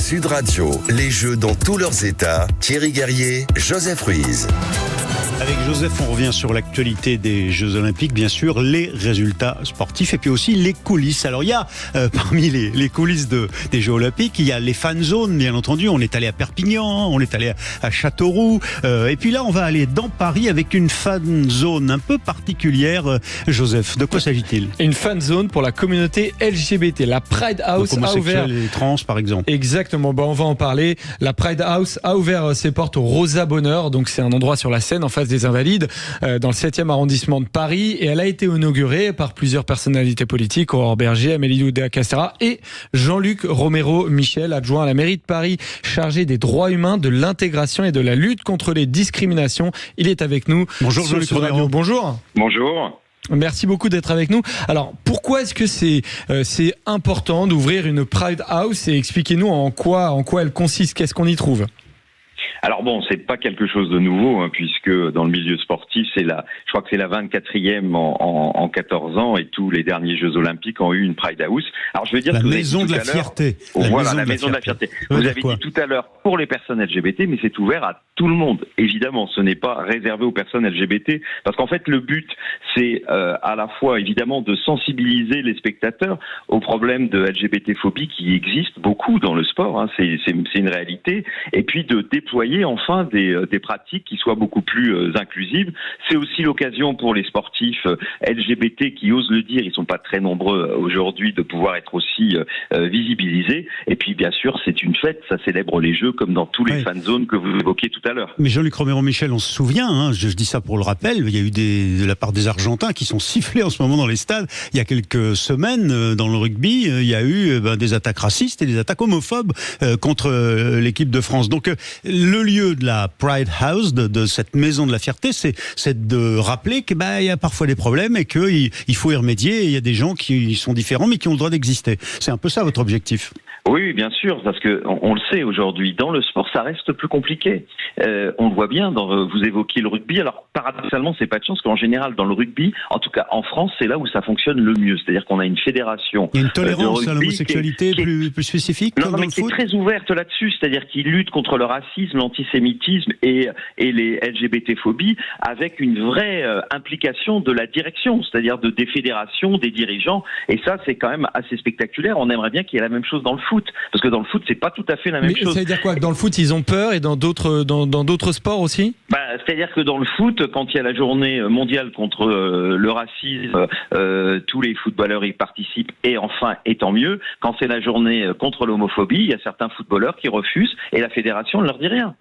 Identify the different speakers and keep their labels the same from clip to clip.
Speaker 1: Sud Radio, les Jeux dans tous leurs états. Thierry Guerrier, Joseph Ruiz.
Speaker 2: Avec Joseph, on revient sur l'actualité des Jeux Olympiques, bien sûr, les résultats sportifs et puis aussi les coulisses. Alors il y a parmi les coulisses des Jeux Olympiques, il y a les fan zones, bien entendu. On est allé à Perpignan, on est allé à Châteauroux, et puis là on va aller dans Paris avec une fan zone un peu particulière. Joseph, de quoi s'agit-il ?
Speaker 3: Une fan zone pour la communauté LGBT. La Pride House a ouvert.
Speaker 2: Les trans, par exemple.
Speaker 3: Exactement. Bon, on va en parler. La Pride House a ouvert ses portes au Rosa Bonheur. Donc c'est un endroit sur la Seine en face des Invalides, dans le 7e arrondissement de Paris, et elle a été inaugurée par plusieurs personnalités politiques, Aurore Bergé, Amélie Oudéa-Castéra et Jean-Luc Romero Michel, adjoint à la mairie de Paris, chargé des droits humains, de l'intégration et de la lutte contre les discriminations. Il est avec nous.
Speaker 2: Bonjour Jean-Luc Romero.
Speaker 3: Bonjour.
Speaker 4: Bonjour.
Speaker 3: Merci beaucoup d'être avec nous. Alors, pourquoi est-ce que c'est important d'ouvrir une Pride House, et expliquez-nous en quoi elle consiste, qu'est-ce qu'on y trouve ?
Speaker 4: Alors bon, c'est pas quelque chose de nouveau, puisque dans le milieu sportif, je crois que c'est la 24e en 14 ans, et tous les derniers Jeux Olympiques ont eu une Pride House. Alors je veux dire
Speaker 2: la
Speaker 4: que
Speaker 2: maison de la fierté.
Speaker 4: Voilà, la maison de la fierté. Vous avez dit tout à l'heure pour les personnes LGBT, mais c'est ouvert à tout le monde. Évidemment, ce n'est pas réservé aux personnes LGBT, parce qu'en fait le but, c'est à la fois évidemment de sensibiliser les spectateurs aux problèmes de LGBT-phobie qui existent beaucoup dans le sport. C'est une réalité, et puis de déployer enfin des pratiques qui soient beaucoup plus inclusives. C'est aussi l'occasion pour les sportifs LGBT qui osent le dire, ils sont pas très nombreux aujourd'hui, de pouvoir être aussi visibilisés. Et puis bien sûr, c'est une fête, ça célèbre les Jeux comme dans tous les fan zones que vous évoquiez tout à l'heure.
Speaker 2: Mais Jean-Luc Romero Michel, on se souvient, je dis ça pour le rappel, il y a eu de la part des Argentins qui sont sifflés en ce moment dans les stades. Il y a quelques semaines, dans le rugby, il y a eu des attaques racistes et des attaques homophobes contre l'équipe de France. Donc le lieu de la Pride House, de cette maison de la fierté, c'est de rappeler qu'il y a parfois des problèmes et qu'il faut y remédier. Et il y a des gens qui sont différents mais qui ont le droit d'exister. C'est un peu ça votre objectif.
Speaker 4: Oui, bien sûr, parce que on le sait aujourd'hui, dans le sport, ça reste plus compliqué. On le voit bien, vous évoquiez le rugby. Alors, paradoxalement, c'est pas de chance qu'en général, dans le rugby, en tout cas en France, c'est là où ça fonctionne le mieux. C'est-à-dire qu'on a une fédération.
Speaker 2: Il y a une tolérance à l'homosexualité plus spécifique comme dans le foot.
Speaker 4: Qui est très ouverte là-dessus, c'est-à-dire qu'ils luttent contre le racisme, l'antisémitisme et les LGBT-phobies avec une vraie implication de la direction, c'est-à-dire des fédérations, des dirigeants. Et ça, c'est quand même assez spectaculaire. On aimerait bien qu'il y ait la même chose dans le foot. Parce que dans le foot, c'est pas tout à fait la même chose.
Speaker 3: Ça veut dire quoi ? Que dans le foot, ils ont peur, et dans d'autres sports aussi ?
Speaker 4: C'est-à-dire que dans le foot, quand il y a la journée mondiale contre le racisme, tous les footballeurs y participent, et enfin, et tant mieux. Quand c'est la journée contre l'homophobie, il y a certains footballeurs qui refusent, et la fédération ne leur dit rien.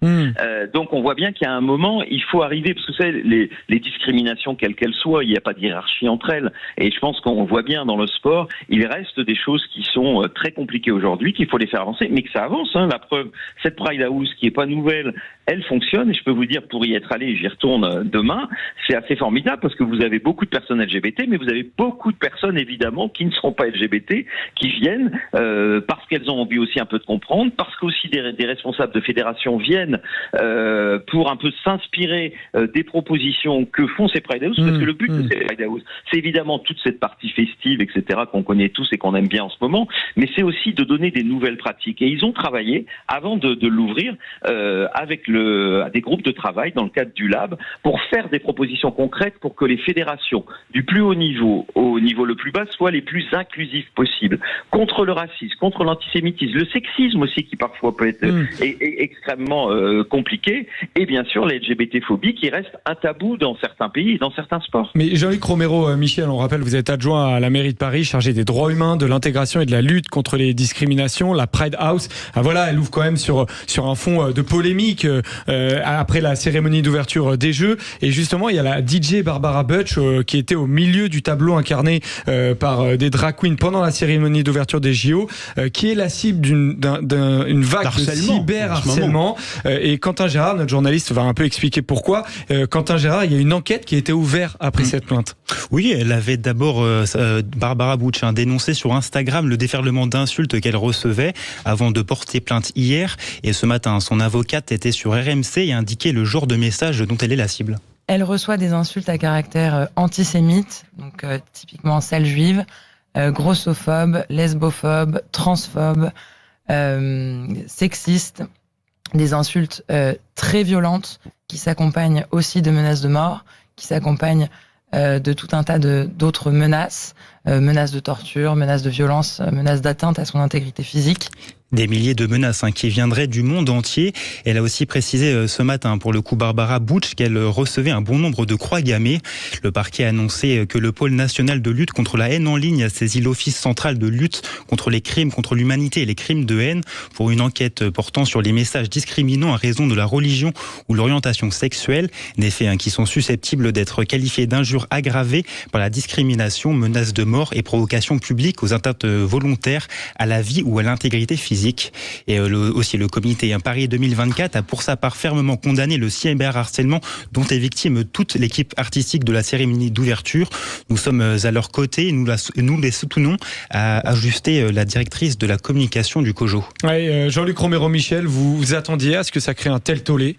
Speaker 4: Donc on voit bien qu'il y a un moment, il faut arriver, parce que vous savez, les discriminations, quelles qu'elles soient, il n'y a pas de hiérarchie entre elles. Et je pense qu'on voit bien dans le sport, il reste des choses qui sont très compliquées aujourd'hui, qu'il faut les faire avancer, mais que ça avance. La preuve, cette Pride House qui est pas nouvelle, elle fonctionne, et je peux vous dire, pour y être allé, j'y retourne demain, c'est assez formidable parce que vous avez beaucoup de personnes LGBT, mais vous avez beaucoup de personnes évidemment qui ne seront pas LGBT, qui viennent parce qu'elles ont envie aussi un peu de comprendre, parce qu'aussi des responsables de fédérations viennent pour un peu s'inspirer des propositions que font ces Pride House, parce que le but de ces Pride House, c'est évidemment toute cette partie festive, etc., qu'on connaît tous et qu'on aime bien en ce moment, mais c'est aussi de donner des nouvelles pratiques. Et ils ont travaillé, avant de l'ouvrir, avec des groupes de travail dans le cadre du Lab, pour faire des propositions concrètes pour que les fédérations du plus haut niveau au niveau le plus bas soient les plus inclusives possibles. Contre le racisme, contre l'antisémitisme, le sexisme aussi qui parfois peut être extrêmement compliqué, et bien sûr les LGBT-phobies qui restent un tabou dans certains pays et dans certains sports.
Speaker 3: Mais Jean-Luc Romero Michel, on rappelle, vous êtes adjoint à la mairie de Paris, chargé des droits humains, de l'intégration et de la lutte contre les discriminations. La Pride House, elle ouvre quand même sur un fond de polémique après la cérémonie d'ouverture des Jeux. Et justement, il y a la DJ Barbara Butch qui était au milieu du tableau incarné par des drag queens pendant la cérémonie d'ouverture des JO, qui est la cible d'une vague de cyberharcèlement. Et Quentin Gérard, notre journaliste, va un peu expliquer pourquoi. Quentin Gérard, il y a une enquête qui a été ouverte après cette plainte.
Speaker 5: Oui, elle avait d'abord, Barbara Butch, dénoncé sur Instagram le déferlement d'insultes qu'elle recevait avant de porter plainte hier. Et ce matin, son avocate était sur RMC et indiquait le genre de message dont elle est la cible.
Speaker 6: Elle reçoit des insultes à caractère antisémite, donc typiquement celle juive, grossophobes, lesbophobes, transphobes, sexistes, des insultes très violentes qui s'accompagnent aussi de menaces de mort, qui s'accompagnent de tout un tas d'autres menaces, menaces de torture, menaces de violence, menaces d'atteinte à son intégrité physique.
Speaker 5: Des milliers de menaces qui viendraient du monde entier. Elle a aussi précisé ce matin, pour le coup, Barbara Butch, qu'elle recevait un bon nombre de croix gammées. Le parquet a annoncé que le pôle national de lutte contre la haine en ligne a saisi l'Office central de lutte contre les crimes contre l'humanité et les crimes de haine pour une enquête portant sur les messages discriminants à raison de la religion ou l'orientation sexuelle. Des faits qui sont susceptibles d'être qualifiés d'injures aggravées par la discrimination, menaces de mort et provocation publique aux atteintes volontaires à la vie ou à l'intégrité physique. Et aussi le comité Paris 2024 a pour sa part fermement condamné le cyberharcèlement dont est victime toute l'équipe artistique de la cérémonie d'ouverture. Nous sommes à leur côté et nous les soutenons, a ajusté la directrice de la communication du COJO.
Speaker 3: Ouais, Jean-Luc Romero-Michel, vous attendiez à ce que ça crée un tel tollé ?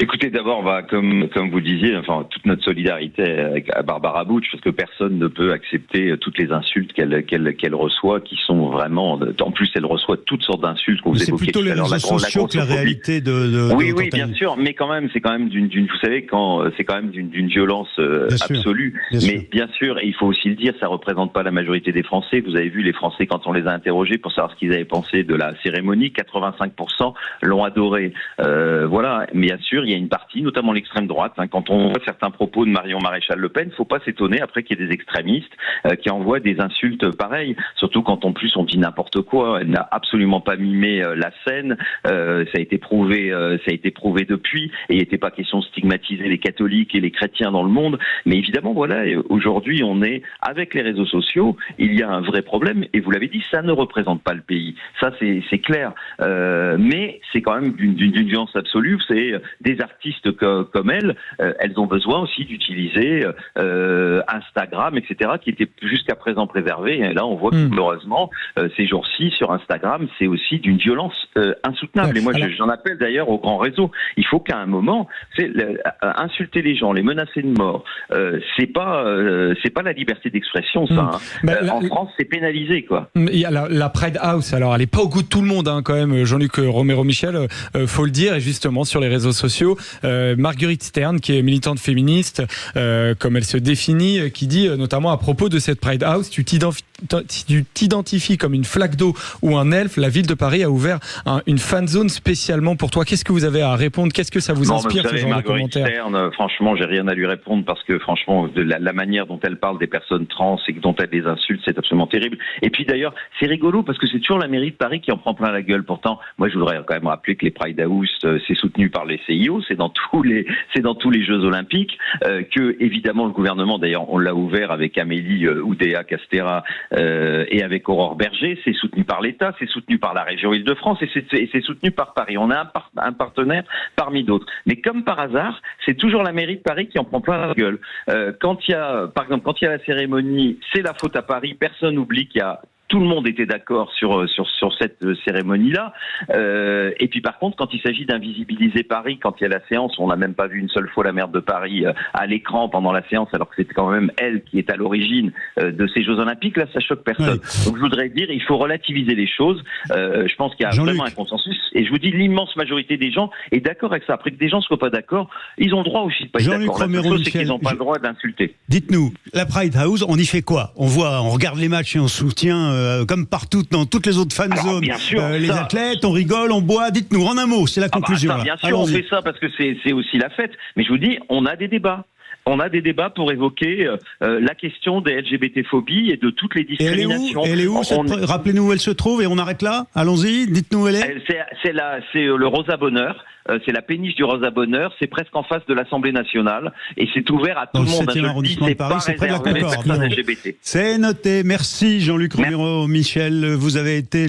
Speaker 4: Écoutez, d'abord, comme vous le disiez, enfin, toute notre solidarité avec Barbara Butch, parce que personne ne peut accepter toutes les insultes qu'elle reçoit, qui sont vraiment. En plus, elle reçoit toutes sortes d'insultes qu'on vous évoquait.
Speaker 2: C'est plutôt les réseaux sociaux que la réalité de
Speaker 4: oui, bien sûr, mais quand même, c'est quand même vous savez, c'est quand même d'une violence absolue. Mais bien sûr, et il faut aussi le dire, ça représente pas la majorité des Français. Vous avez vu les Français quand on les a interrogés pour savoir ce qu'ils avaient pensé de la cérémonie, 85% l'ont adoré. Voilà, mais bien sûr. Il y a une partie, notamment l'extrême droite, quand on voit certains propos de Marion Maréchal Le Pen, faut pas s'étonner après qu'il y ait des extrémistes qui envoient des insultes pareilles, surtout quand en plus on dit n'importe quoi. Elle n'a absolument pas mimé la scène, ça a été prouvé depuis, et il n'était pas question de stigmatiser les catholiques et les chrétiens dans le monde, mais évidemment voilà, aujourd'hui on est avec les réseaux sociaux, il y a un vrai problème, et vous l'avez dit, ça ne représente pas le pays, ça c'est clair, mais c'est quand même d'une violence absolue. C'est des artistes comme elles ont besoin aussi d'utiliser Instagram, etc., qui était jusqu'à présent préservé. Et là, on voit que malheureusement, ces jours-ci, sur Instagram, c'est aussi d'une violence insoutenable. Et moi, j'en appelle d'ailleurs aux grands réseaux. Il faut qu'à un moment, insulter les gens, les menacer de mort, c'est pas la liberté d'expression, ça. En France, c'est pénalisé, quoi.
Speaker 3: Il y a la Pride House. Alors, elle est pas au goût de tout le monde, quand même. Jean-Luc Romero-Michel, faut le dire, et justement sur les réseaux sociaux. Marguerite Stern, qui est militante féministe, comme elle se définit, qui dit notamment à propos de cette Pride House, tu t'identifies comme une flaque d'eau ou un elfe, la ville de Paris a ouvert une fan zone spécialement pour toi. Qu'est-ce que vous avez à répondre ? Qu'est-ce que ça vous inspire, ce genre de commentaires ?
Speaker 4: Stern, franchement, j'ai rien à lui répondre parce que franchement, la manière dont elle parle des personnes trans et dont elle les insulte, c'est absolument terrible. Et puis d'ailleurs, c'est rigolo parce que c'est toujours la mairie de Paris qui en prend plein la gueule. Pourtant, moi, je voudrais quand même rappeler que les Pride House, c'est soutenu par les CIO, c'est dans tous les Jeux Olympiques, que évidemment le gouvernement, d'ailleurs on l'a ouvert avec Amélie Oudéa-Castéra et avec Aurore Berger, c'est soutenu par l'État, c'est soutenu par la région Île-de-France et c'est soutenu par Paris. On a un partenaire parmi d'autres. Mais comme par hasard, c'est toujours la mairie de Paris qui en prend plein la gueule. Quand il y a la cérémonie, c'est la faute à Paris, personne n'oublie qu'il y a tout le monde était d'accord sur cette cérémonie-là. Et puis par contre, quand il s'agit d'invisibiliser Paris, quand il y a la séance, on n'a même pas vu une seule fois la maire de Paris à l'écran pendant la séance, alors que c'était quand même elle qui est à l'origine de ces Jeux Olympiques. Là, ça choque personne. Oui. Donc je voudrais dire, il faut relativiser les choses. Je pense qu'il y a vraiment un consensus. Et je vous dis, l'immense majorité des gens est d'accord avec ça. Après que des gens ne soient pas d'accord, ils ont le droit aussi de pas être d'accord. La chose, c'est qu'ils n'ont pas le droit d'insulter.
Speaker 2: Dites-nous, la Pride House, on y fait quoi ? On regarde les matchs et on soutient comme partout dans toutes les autres fan zones, les athlètes, on rigole, on boit. Dites-nous en un mot, c'est la conclusion.
Speaker 4: Bien sûr, on fait ça parce que c'est aussi la fête. Mais je vous dis, on a des débats. On a des débats pour évoquer la question des LGBT-phobies et de toutes les discriminations.
Speaker 2: Elle est où rappelez-nous où elle se trouve et on arrête là. Allons-y, dites-nous où elle est.
Speaker 4: C'est le Rosa Bonheur. C'est la péniche du Rosa Bonheur, c'est presque en face de l'Assemblée nationale et c'est ouvert à tout le monde.
Speaker 2: Dans le 7e arrondissement de Paris, c'est près de la Concorde. C'est noté. Merci Jean-Luc Romero-Michel. Vous avez été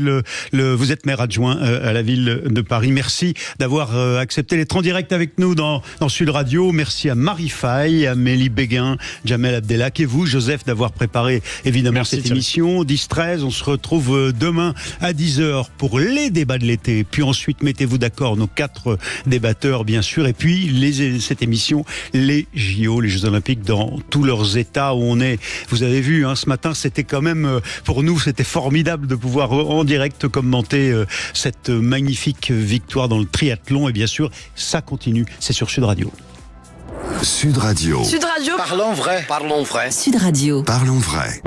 Speaker 2: vous êtes maire adjoint à la ville de Paris. Merci d'avoir accepté d'être en direct avec nous dans Sud Radio. Merci à Marie Faye, à Mélie Béguin, Jamel Abdelak et vous, Joseph, d'avoir préparé évidemment cette émission. 10-13, on se retrouve demain à 10h pour les débats de l'été. Puis ensuite, mettez-vous d'accord, nos 4 des batteurs bien sûr, et puis cette émission, les JO, les Jeux Olympiques dans tous leurs états où on est. Vous avez vu, ce matin, c'était quand même, pour nous, c'était formidable de pouvoir en direct commenter cette magnifique victoire dans le triathlon, et bien sûr, ça continue, c'est sur Sud Radio.
Speaker 1: Sud Radio.
Speaker 7: Sud Radio.
Speaker 1: Parlons vrai.
Speaker 7: Sud Radio.
Speaker 1: Parlons vrai.